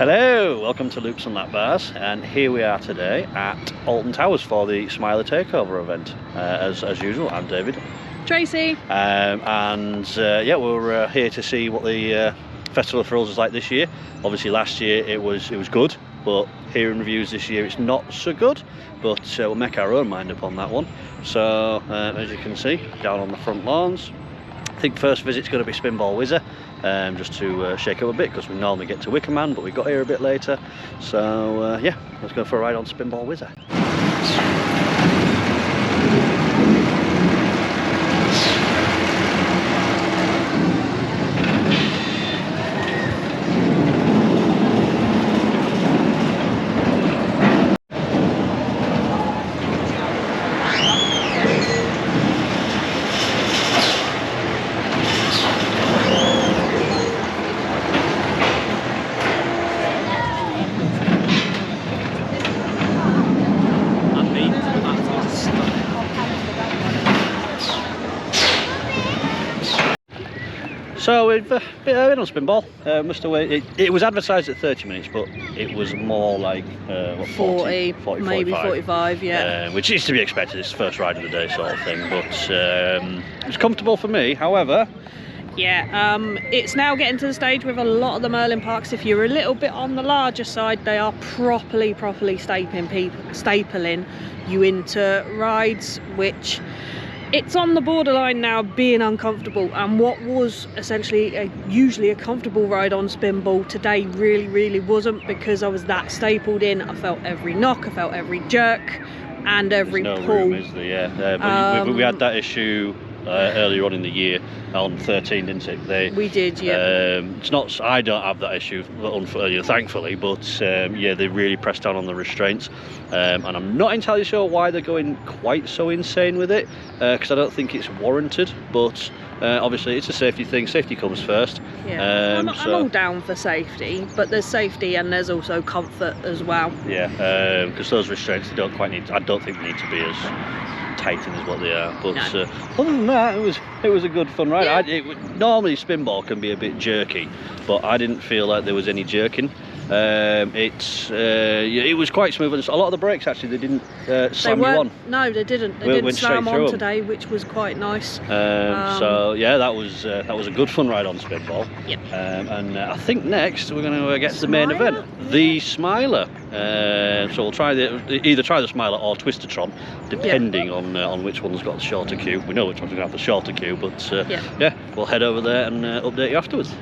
Hello, welcome to Loops and Lapbars, and here we are today at Alton Towers for the Smiler Takeover event. As usual, I'm David. Tracy. Yeah, we're here to see what the Festival of Thrills is like this year. Obviously last year it was good, but hearing reviews this year it's not so good, but we'll make our own mind up on that one. So as you can see, down on the front lawns, I think first visit's going to be Spinball Whizzer, just to shake up a bit, because we normally get to Wicker Man, but we got here a bit later. So yeah, let's go for a ride on Spinball Whizzer. So we've been on Spinball. Must have waited. It was advertised at 30 minutes, but it was more like what, 40, maybe 45, yeah. Which is to be expected. It's the first ride of the day sort of thing, but it was comfortable for me. However, yeah, it's now getting to the stage with a lot of the Merlin parks. If you're a little bit on the larger side, they are properly stapling you into rides, which it's on the borderline now being uncomfortable. And what was essentially usually a comfortable ride on Spinball today really wasn't, because I was that stapled in. I felt every knock, I felt every jerk and every there's no pull. room, is there? Yeah, but we had that issue earlier on in the year on 13, didn't it? We did, yeah. It's not. I don't have that issue, thankfully, but yeah, they really pressed down on the restraints, and I'm not entirely sure why they're going quite so insane with it, because I don't think it's warranted. But obviously, it's a safety thing. Safety comes first. Yeah, I'm all down for safety, but there's safety and there's also comfort as well. Yeah, because those restraints, they don't quite need. I don't think they need to be as tighten as what they are, but no. Other than that, it was a good fun ride. Yeah. Normally Spinball can be a bit jerky, but I didn't feel like there was any jerking. It was quite smooth, and a lot of the brakes actually they didn't slam you on. No, they didn't. They didn't slam on today, which was quite nice. So yeah, that was a good fun ride on Spinball. Yep. And I think next we're going to get to the main event, the Smiler. So we'll either try the Smiler or Twistertron, depending on which one's got the shorter queue. We know which one's going to have the shorter queue, but yeah, we'll head over there and update you afterwards.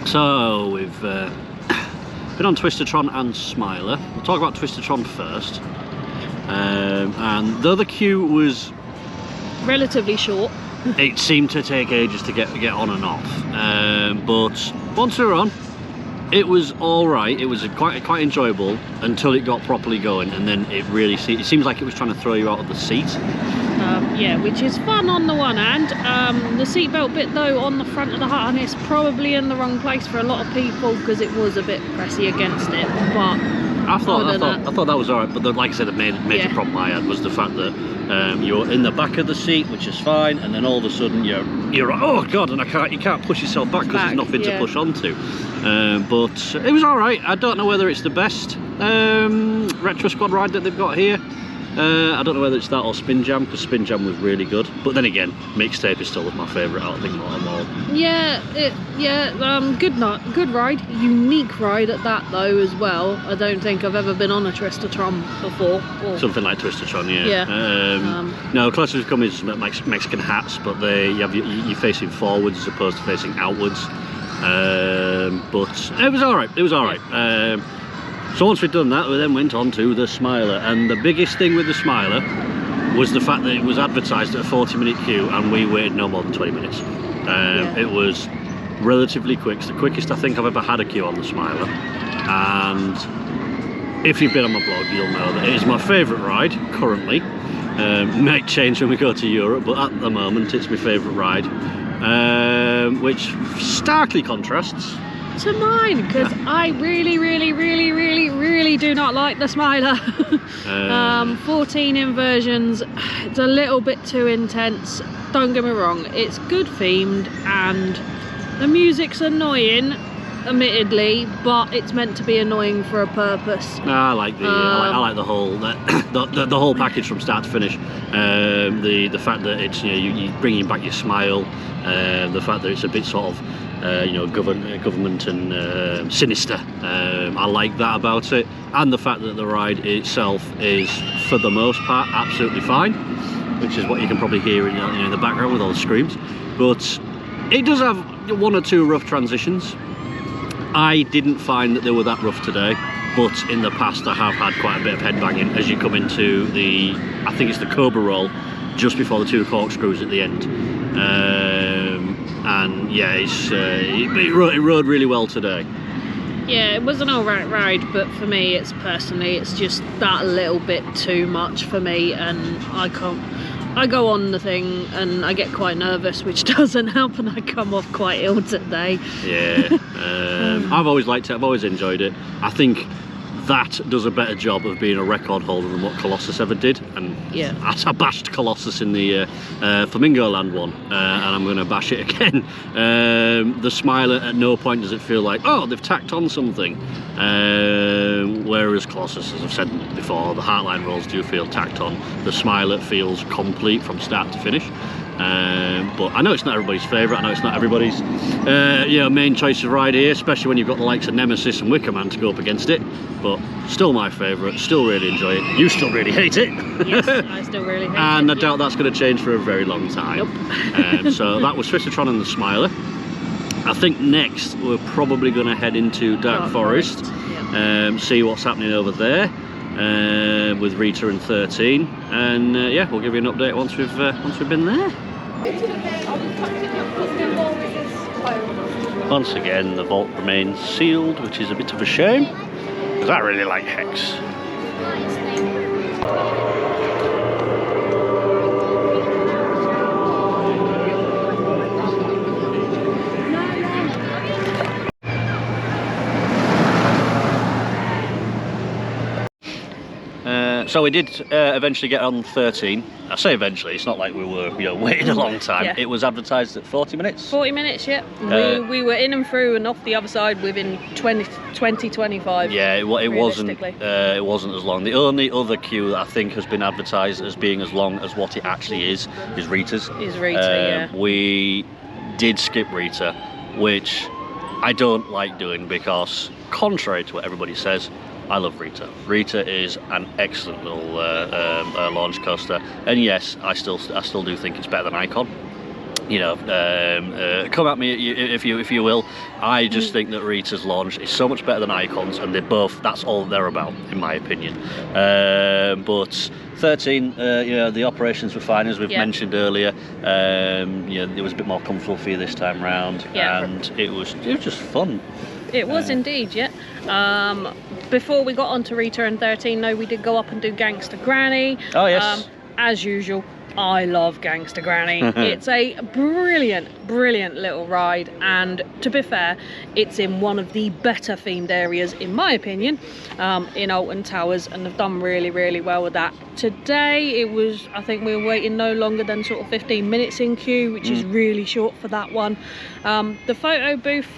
So we've been on Twistertron and Smiler. We'll talk about Twistertron first. And though the queue was relatively short, it seemed to take ages to get on and off. But once we were on, it was all right. It was quite enjoyable until it got properly going, and then it seems like it was trying to throw you out of the seat. Yeah, which is fun on the one hand. The seatbelt bit though on the front of the harness probably in the wrong place for a lot of people, because it was a bit pressy against it. But I thought that was alright, but like I said, the major problem I had was the fact that you're in the back of the seat, which is fine, and then all of a sudden you're oh god, and you can't push yourself back because there's nothing to push onto. But it was alright. I don't know whether it's the best Retro Squad ride that they've got here. I don't know whether it's that or Spin Jam, because Spin Jam was really good. But then again, Mixtape is still my favourite out of them all. Yeah, good ride. Unique ride at that though as well. I don't think I've ever been on a Twister-tron before. Something like Twister-tron, yeah. No, closest we've come is Mexican hats, but you're facing forwards as opposed to facing outwards. But it was alright. So once we'd done that, we then went on to the Smiler, and the biggest thing with the Smiler was the fact that it was advertised at a 40-minute queue, and we waited no more than 20 minutes. It was relatively quick. It's the quickest I think I've ever had a queue on the Smiler, and if you've been on my blog, you'll know that it is my favourite ride currently. Might change when we go to Europe, but at the moment it's my favourite ride, which starkly contrasts to mine, because I really do not like the Smiler. 14 inversions, it's a little bit too intense. Don't get me wrong, it's good themed and the music's annoying, admittedly, but it's meant to be annoying for a purpose. I like the the whole package from start to finish. The fact that it's you bringing back your smile, the fact that it's a bit sort of government and sinister. I like that about it, and the fact that the ride itself is for the most part absolutely fine, which is what you can probably hear in the background with all the screams. But it does have one or two rough transitions. I didn't find that they were that rough today, but in the past I have had quite a bit of headbanging as you come into I think it's the Cobra roll, just before the two corkscrews at the end. And yeah, it rode really well today. Yeah, it was an alright ride, but for me, it's just that little bit too much for me, and I go on the thing and I get quite nervous, which doesn't help, and I come off quite ill today. Yeah, I've always liked it, I've always enjoyed it. I think that does a better job of being a record holder than what Colossus ever did, and yeah, I bashed Colossus in the Flamingo Land one, and I'm going to bash it again. The Smiler, at no point does it feel like, oh, they've tacked on something, whereas Colossus, as I've said before, the Heartline rolls do feel tacked on. The Smiler feels complete from start to finish. But I know it's not everybody's favourite, I know it's not everybody's main choice of ride here, especially when you've got the likes of Nemesis and Wickerman to go up against it, but still my favourite, still really enjoy it. You still really hate it. Yes, I still really hate it. And I doubt that's going to change for a very long time. Nope. So that was Twister-tron and the Smiler. I think next we're probably going to head into Dark Forest, see what's happening over there. With Rita and 13, and we'll give you an update once we've been there. Once again, the vault remains sealed, which is a bit of a shame, because I really like Hex. So we did eventually get on 13. I say eventually, it's not like we were waiting a long time. Yeah. It was advertised at 40 minutes. 40 minutes, yeah. We were in and through and off the other side within 20-25. Yeah, it wasn't as long. The only other queue that I think has been advertised as being as long as what it actually is Rita's. Is Rita, yeah. We did skip Rita, which I don't like doing because, contrary to what everybody says, I love Rita. Rita is an excellent little launch coaster, and yes, I still do think it's better than Icon. Come at me if you will. I just think that Rita's launch is so much better than Icon's, and that's all they're about, in my opinion. But 13, the operations were fine, as we've mentioned earlier. It was a bit more comfortable for you this time round, and it was just fun. It was indeed, yeah. Before we got onto Rita and 13, though, we did go up and do Gangster Granny. Oh, yes. As usual, I love Gangster Granny. It's a brilliant little ride, and to be fair, it's in one of the better themed areas, in my opinion, in Alton Towers, and they've done really well with that. Today, I think we were waiting no longer than sort of 15 minutes in queue, which is really short for that one. The photo booth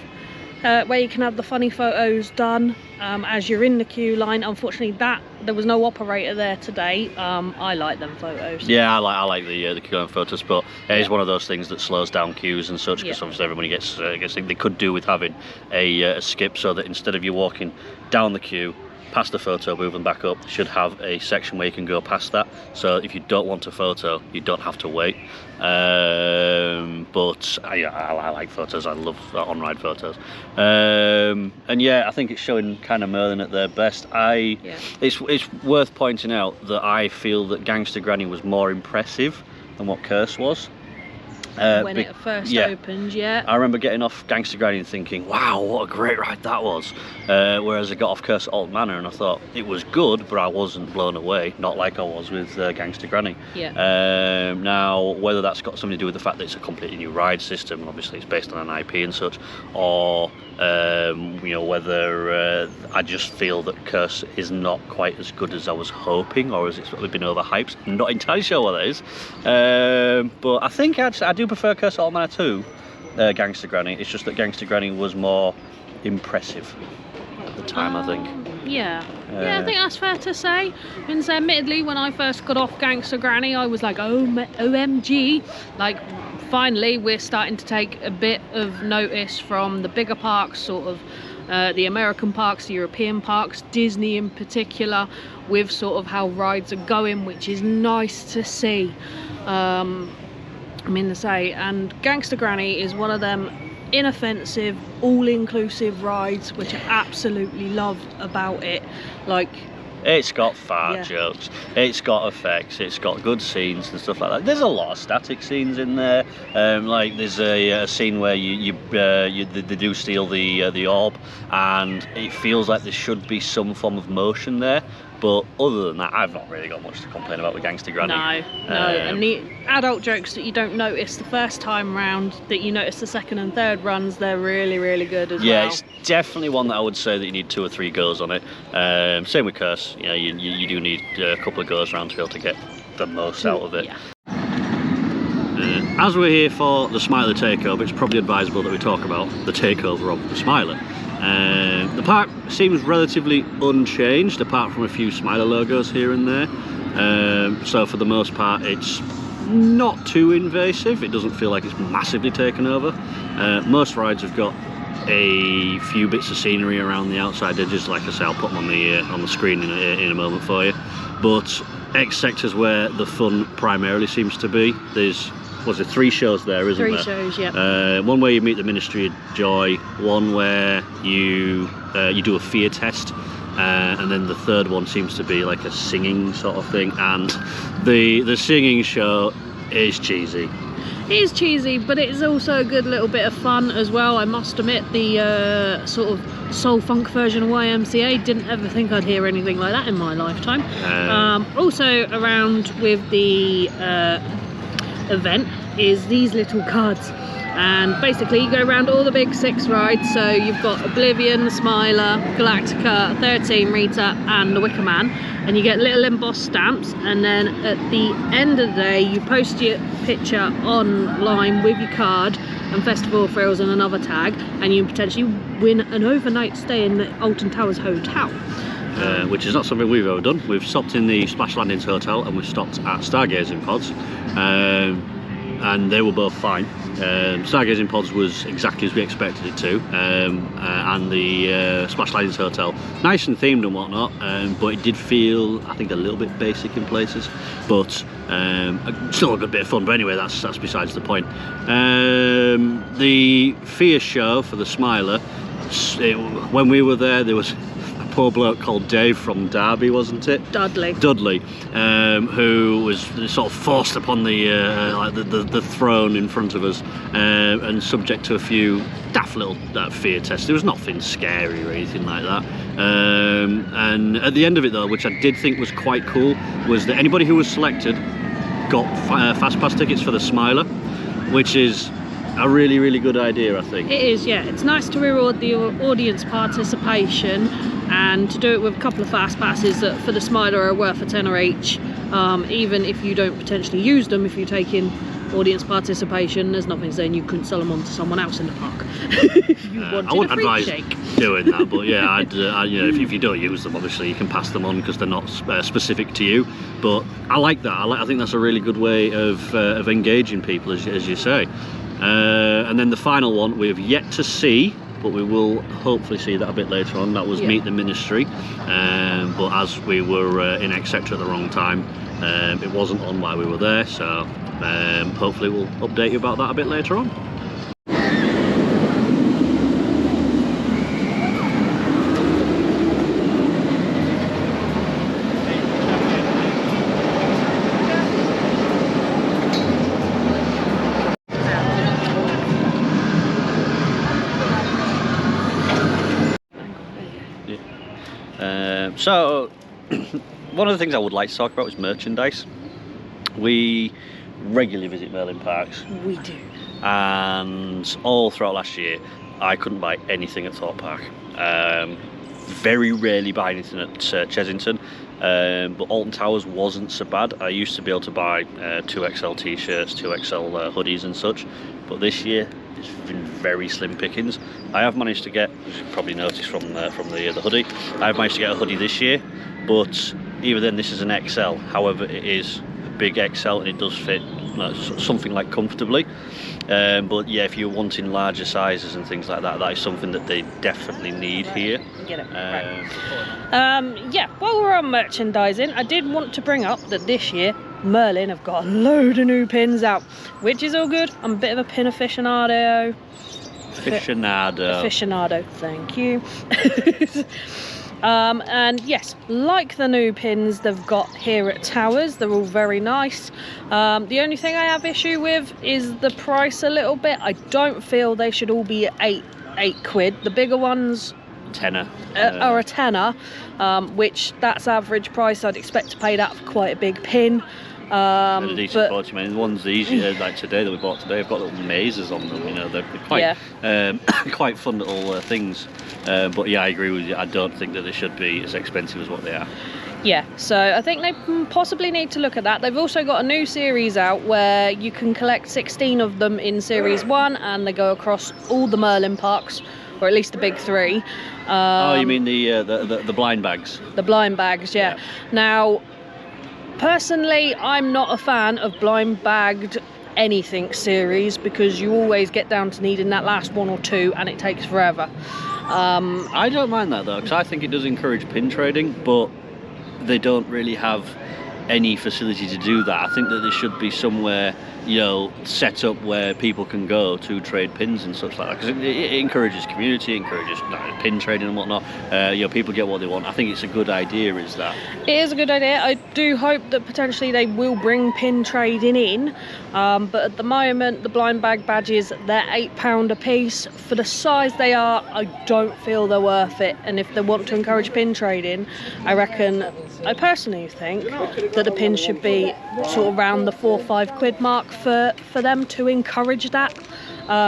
where you can have the funny photos done as you're in the queue line. Unfortunately, there was no operator there today. I like them photos. Yeah, I like the queue line photos, but it is one of those things that slows down queues and such, because obviously everybody gets they could do with having a skip, so that instead of you walking down the queue past the photo booth and back up, should have a section where you can go past that, so if you don't want a photo you don't have to wait. But I like photos. I love on-ride photos, and yeah, I think it's showing kind of Merlin at their best. It's worth pointing out that I feel that Gangster Granny was more impressive than what Curse was. When it first opened, I remember getting off Gangster Granny and thinking, wow, what a great ride that was. Whereas I got off Curse at Alton Manor and I thought it was good, but I wasn't blown away, not like I was with Gangster Granny. Now, whether that's got something to do with the fact that it's a completely new ride system, and obviously it's based on an IP and such, or whether I just feel that Curse is not quite as good as I was hoping, or has it been overhyped. I'm not entirely sure what that is, but I think I do prefer Curse at Alton Manor to Gangster Granny. It's just that Gangster Granny was more impressive at the time, I think. Yeah, I think that's fair to say. Admittedly, when I first got off Gangster Granny, I was like, oh, OMG, like, finally we're starting to take a bit of notice from the bigger parks, sort of the American parks, the European parks, Disney in particular, with sort of how rides are going, which is nice to see. And Gangster Granny is one of them inoffensive, all-inclusive rides which I absolutely love about it. Like, it's got fart jokes, it's got effects, it's got good scenes and stuff like that. There's a lot of static scenes in there. Like there's a scene where they do steal the orb, and it feels like there should be some form of motion there. But other than that, I've not really got much to complain about with Gangster Granny. No. And the adult jokes that you don't notice the first time round, that you notice the second and third runs, they're really, really good as well. Yeah, it's definitely one that I would say that you need 2 or 3 goes on it. Same with Curse. You know, you do need a couple of goes around to be able to get the most out of it. Yeah. As we're here for the Smiler Takeover, it's probably advisable that we talk about the takeover of the Smiler. The park seems relatively unchanged, apart from a few Smiler logos here and there. So for the most part, it's not too invasive. It doesn't feel like it's massively taken over. Most rides have got a few bits of scenery around the outside edges. Like I say, I'll put them on the screen in a moment for you. But X sectors where the fun primarily seems to be. There's 3 shows there, isn't there? 3 shows, yeah. One where you meet the Ministry of Joy, one where you do a fear test, and then the third one seems to be like a singing sort of thing. And the singing show is cheesy. It is cheesy, but it's also a good little bit of fun as well. I must admit, the sort of soul funk version of YMCA, didn't ever think I'd hear anything like that in my lifetime. Also around with the event is these little cards, and basically you go around all the big 6 rides. So you've got Oblivion, Smiler, Galactica, 13 Rita and the Wicker Man, and you get little embossed stamps, and then at the end of the day you post your picture online with your card and Festival of Thrills and another tag, and you potentially win an overnight stay in the Alton Towers Hotel. Which is not something we've ever done. We've stopped in the Splash Landings Hotel and we've stopped at Stargazing Pods, and they were both fine. Stargazing Pods was exactly as we expected it to, and the Splash Landings Hotel, nice and themed and whatnot, but it did feel, I think, a little bit basic in places, but still a good bit of fun. But anyway, that's besides the point. The Fear show for the Smiler, when we were there was poor bloke called Dave from Derby, wasn't it? Dudley, who was sort of forced upon the throne in front of us, and subject to a few daft little fear tests. There was nothing scary or anything like that. And at the end of it, though, which I did think was quite cool, was that anybody who was selected got fast pass tickets for the Smiler, which is a really, really good idea, I think. It is, yeah. It's nice to reward the audience participation, and to do it with a couple of fast passes that for the Smiler are worth a tenner each, even if you don't potentially use them if you take in audience participation. There's nothing saying you couldn't sell them on to someone else in the park. If you wanted I wouldn't a free advise shake. doing that, but yeah, if you don't use them, obviously you can pass them on because they're not specific to you. But I like that. I think that's a really good way of engaging people, as you say. And then the final one we have yet to see, but we will hopefully see that a bit later on. That was Meet the Ministry, but as we were in etc at the wrong time, it wasn't on while we were there, so hopefully we'll update you about that a bit later on. So, one of the things I would like to talk about is merchandise. We regularly visit Merlin Parks. We do. And all throughout last year, I couldn't buy anything at Thorpe Park. Very rarely buy anything at Chesington. But Alton Towers wasn't so bad. I used to be able to buy 2XL t-shirts, 2XL hoodies and such. But this year, it's been very slim pickings. I have managed to get, as you probably noticed from the hoodie, I have managed to get a hoodie this year, but even then this is an XL. However, it is a big XL and it does fit something like comfortably. But yeah, if you're wanting larger sizes and things like that, that is something that they definitely need here. Get it. Yeah, while we're on merchandising, I did want to bring up that this year Merlin have got a load of new pins out, which is all good. I'm a bit of a pin aficionado. Aficionado, thank you. And yes, like the new pins they've got here at Towers, they're all very nice. The only thing I have issue with is the price a little bit. I don't feel they should all be at eight quid. The bigger ones are a tenner, which that's average price. I'd expect to pay that for quite a big pin. And a decent quality. I mean, the ones these like today that we bought today have got little mazes on them. You know, they're quite quite fun little things. But yeah, I agree with you. I don't think that they should be as expensive as what they are. Yeah, so I think they possibly need to look at that. They've also got a new series out where you can collect 16 of them in Series 1, and they go across all the Merlin parks, or at least the big three. Oh, you mean the blind bags? The blind bags, yeah. Now, personally, I'm not a fan of blind bagged anything series because you always get down to needing that last one or two and it takes forever. I don't mind that though, because I think it does encourage pin trading, but they don't really have any facility to do that. I think that there should be somewhere, you know, set up where people can go to trade pins and such like that, because it encourages community, encourages pin trading and whatnot. You know, people get what they want. I think it's a good idea, is that? It is a good idea. I do hope that potentially they will bring pin trading in, but at the moment the blind bag badges, they're £8 a piece. For the size they are, I don't feel they're worth it, and if they want to encourage pin trading, I personally think that the pins should be sort of around the 4 or 5 quid mark for them to encourage that,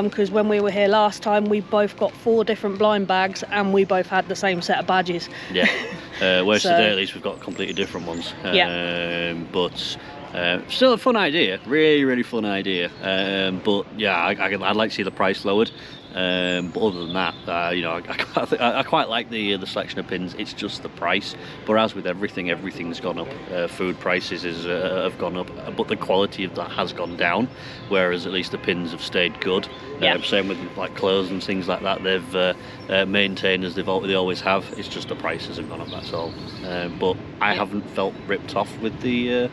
because when we were here last time we both got 4 different blind bags and we both had the same set of badges. Yeah, whereas today at least we've got completely different ones. But still a fun idea, really fun idea. But yeah, I'd like to see the price lowered. But other than that, you know, I quite like the selection of pins. It's just the price. But as with everything's gone up. Food prices have gone up, but the quality of that has gone down. Whereas at least the pins have stayed good. Same with like clothes and things like that. They've maintained as they always have. It's just the prices have gone up. That's all. But I haven't felt ripped off with the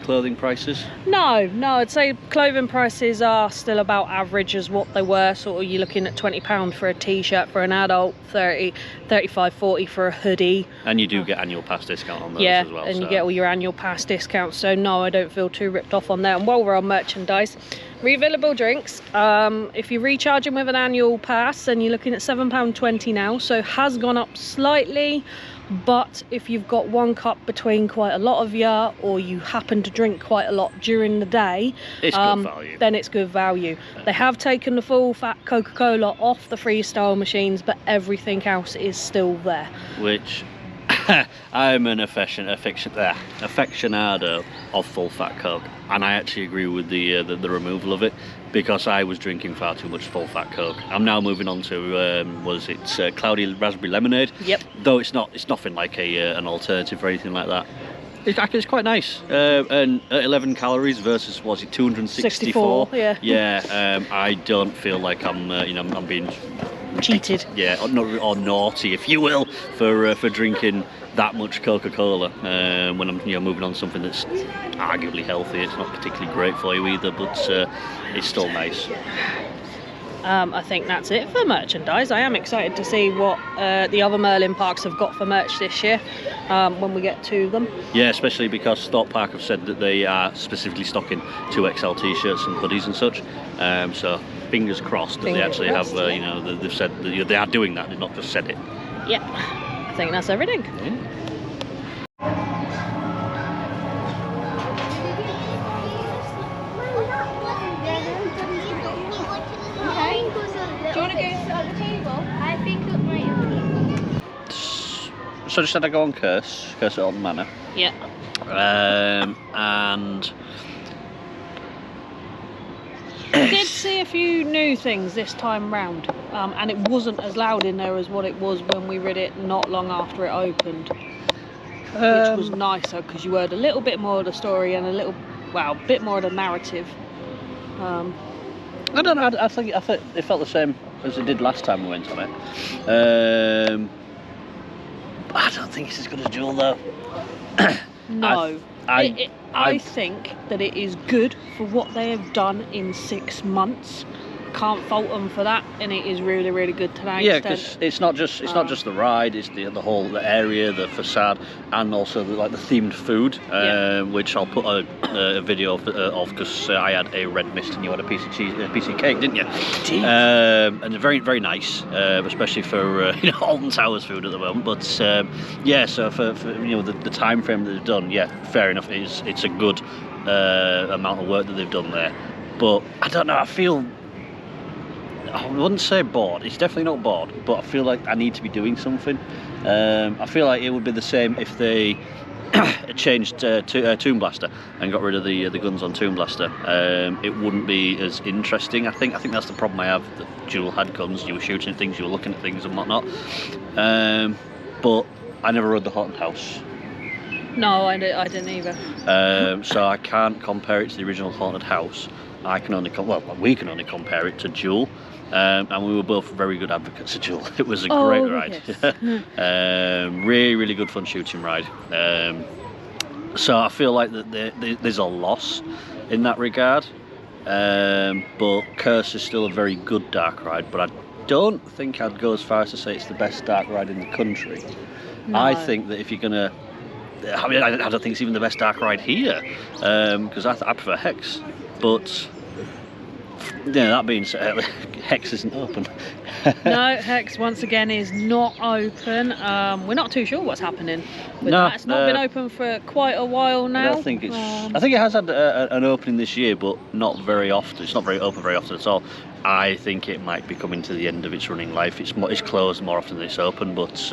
clothing prices. No, I'd say clothing prices are still about average as what they were. Sort of, you're looking at £20 for a t-shirt for an adult, 30, 35, 40 for a hoodie. And you do get annual pass discount on those as well. And you get all your annual pass discounts. So no, I don't feel too ripped off on that. And while we're on merchandise, refillable drinks, if you're recharging with an annual pass, then you're looking at £7.20 now, so has gone up slightly. But if you've got one cup between quite a lot of you, or you happen to drink quite a lot during the day, it's good value. Then it's good value. They have taken the full fat Coca-Cola off the freestyle machines, but everything else is still there. Which I'm an aficionado of full fat Coke, and I actually agree with the removal of it, because I was drinking far too much full fat Coke. I'm now moving on to cloudy raspberry lemonade. Yep. Though it's nothing like an alternative or anything like that. It's quite nice, and at 11 calories versus, was it 264? 64, yeah. Yeah, I don't feel like I'm being Cheated. yeah, or naughty, if you will, for drinking that much Coca-Cola when I'm moving on to something that's arguably healthy. It's not particularly great for you either, but it's still nice. I think that's it for merchandise. I am excited to see what the other Merlin parks have got for merch this year when we get to them. Yeah, especially because Thorpe Park have said that they are specifically stocking 2XL t-shirts and hoodies and such. So fingers crossed that they actually have, they've said that they are doing that. They've not just said it. Yep. I think that's everything. Yeah. Do you want to go sit at the table? I think it might be. So just had to go on Curse at Alton Manor. Yeah. And I did see a few new things this time round, and it wasn't as loud in there as what it was when we read it not long after it opened, which was nicer because you heard a little bit more of the story and a bit more of the narrative. I don't know. I think it felt the same as it did last time we went on it. I don't think it's as good as Jewel though. No. I think that it is good for what they have done in 6 months. Can't fault them for that, and it is really, really good to that extent. Because it's not just the ride; it's the whole area, the facade, and also the themed food, which I'll put a video of because I had a red mist and you had a piece of cheese, a piece of cake, didn't you? And they're very, very nice, especially for Alton Towers food at the moment. But so for the time frame that they've done, fair enough. It's a good amount of work that they've done there. But I don't know. I wouldn't say bored. It's definitely not bored, but I feel like I need to be doing something. I feel like it would be the same if they changed to Tomb Blaster and got rid of the guns on Tomb Blaster. It wouldn't be as interesting. I think that's the problem I have. That Jewel had guns. You were shooting things. You were looking at things and whatnot. But I never rode the Haunted House. No, I didn't either. So I can't compare it to the original Haunted House. We can only compare it to Jewel. And we were both very good advocates of Jewel. It was a great ride. Yes. Really, really good fun shooting ride. So I feel like that there's a loss in that regard. But Curse is still a very good dark ride. But I don't think I'd go as far as to say it's the best dark ride in the country. No. I think that if you're going to... I don't think it's even the best dark ride here. Because I prefer Hex. But... that being said, Hex isn't open. No, Hex once again is not open. We're not too sure what's happening with that. It's not been open for quite a while now. I think it has had an opening this year, but not very often. It's not very open very often at all. I think it might be coming to the end of its running life. It's closed more often than it's open. But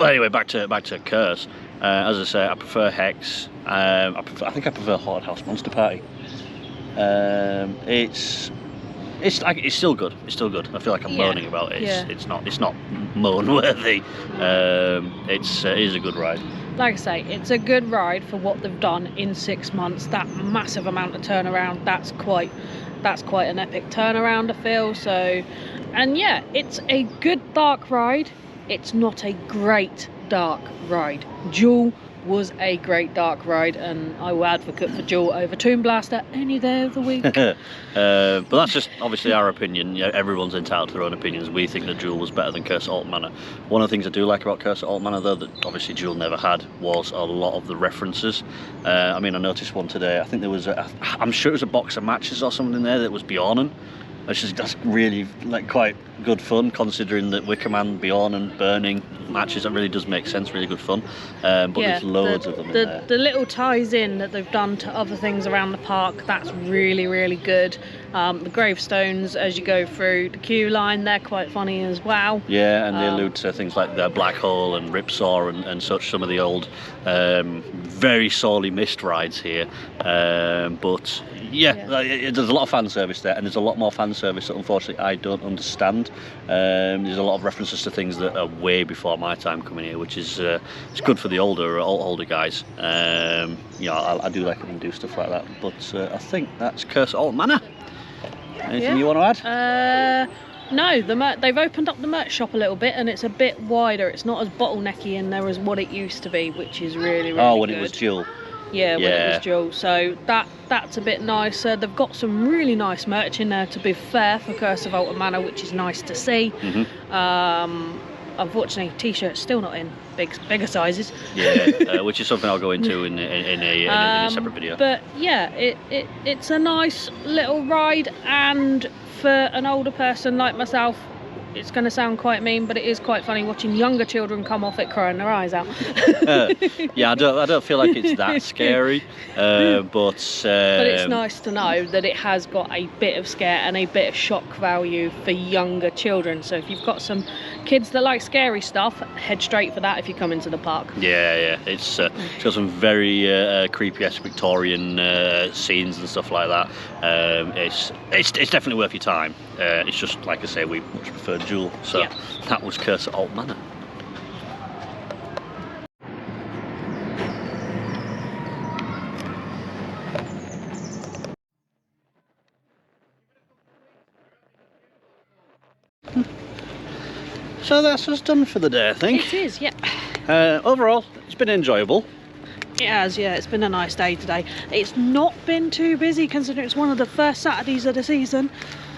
anyway, back to Curse. As I say, I prefer Hex. I think I prefer Haunted House Monster Party. It's still good. It's still good. I feel like I'm moaning about it. It's not moan worthy. It is a good ride. Like I say, it's a good ride for what they've done in 6 months. That massive amount of turnaround, that's quite an epic turnaround, I feel. So, and it's a good dark ride. It's not a great dark ride. Jewel was a great dark ride, and I will advocate for Jewel over Tomb Blaster any day of the week. But that's just obviously our opinion. Everyone's entitled to their own opinions. We think that Jewel was better than Curse at Alton Manor. One of the things I do like about Curse at Alton Manor, though, that obviously Jewel never had, was a lot of the references. I noticed one today. I think there was I'm sure it was a box of matches or something in there that was Bjornen. That's really like quite good fun, considering that Wickerman, Bjorn and Burning matches. That really does make sense, really good fun. But there's loads of them in there. The little ties in that they've done to other things around the park, that's really, really good. The gravestones as you go through the queue line, they're quite funny as well. Yeah, and they allude to things like the Black Hole and Ripsaw and such, some of the old very sorely missed rides here. But yeah, there's a lot of fan service there, and there's a lot more fan service that unfortunately I don't understand. There's a lot of references to things that are way before my time coming here, which is it's good for the older guys. I do like them do stuff like that. But I think that's Curse at Alton Manor. Anything you want to add? No, they've opened up the merch shop a little bit, and it's a bit wider. It's not as bottlenecky in there as what it used to be, which is really, really when good. it was dual. Yeah, when it was dual. So that's a bit nicer. They've got some really nice merch in there, to be fair, for Curse of Alton Manor, which is nice to see. Unfortunately, t-shirts still not in bigger sizes. Yeah, which is something I'll go into in a separate video. But yeah, it's a nice little ride, and for an older person like myself, it's going to sound quite mean, but it is quite funny watching younger children come off it crying their eyes out. Yeah, I don't feel like it's that scary, but it's nice to know that it has got a bit of scare and a bit of shock value for younger children. So if you've got some kids that like scary stuff, head straight for that if you come into the park. Yeah, it's got some very creepy-esque Victorian scenes and stuff like that. It's definitely worth your time. It's just, like I say, we much prefer dual. So that was Curse at Alton Manor. So that's us done for the day, I think. It is, yeah. Overall, it's been enjoyable. It has, yeah. It's been a nice day today. It's not been too busy considering it's one of the first Saturdays of the season.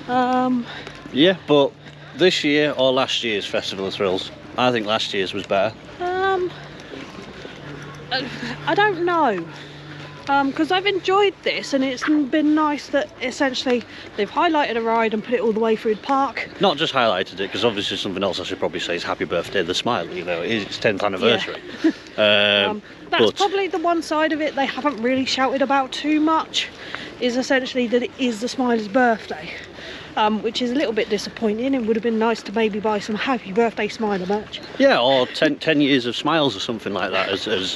Yeah, but this year or last year's Festival of Thrills, I think last year's was better. I don't know. Because I've enjoyed this, and it's been nice that essentially they've highlighted a ride and put it all the way through the park. Not just highlighted it, because obviously something else I should probably say is Happy Birthday the Smiler, you know, it is its 10th anniversary. Yeah. That's probably the one side of it they haven't really shouted about too much, is essentially that it is the Smiler's birthday. Which is a little bit disappointing. It would have been nice to maybe buy some Happy Birthday Smiler merch. Yeah, or 10 years of smiles or something like that as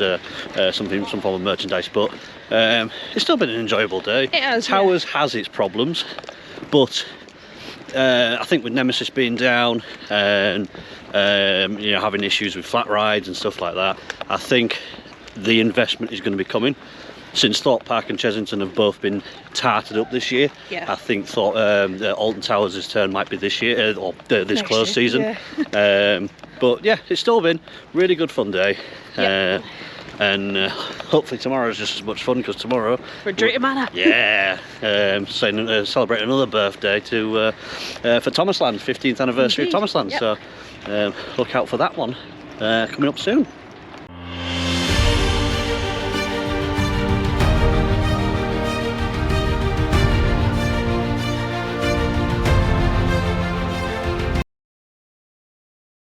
some form of merchandise. But it's still been an enjoyable day. It has. Towers has its problems, but I think with Nemesis being down and having issues with flat rides and stuff like that, I think the investment is going to be coming. Since Thorpe Park and Chesington have both been tarted up this year, I think Alton Towers' turn might be this year, or this close season. But yeah, it's still been a really good fun day. And hopefully tomorrow is just as much fun, because tomorrow for Drayton Manor. Celebrate another birthday for Thomasland, 15th anniversary of Thomasland. So look out for that one coming up soon.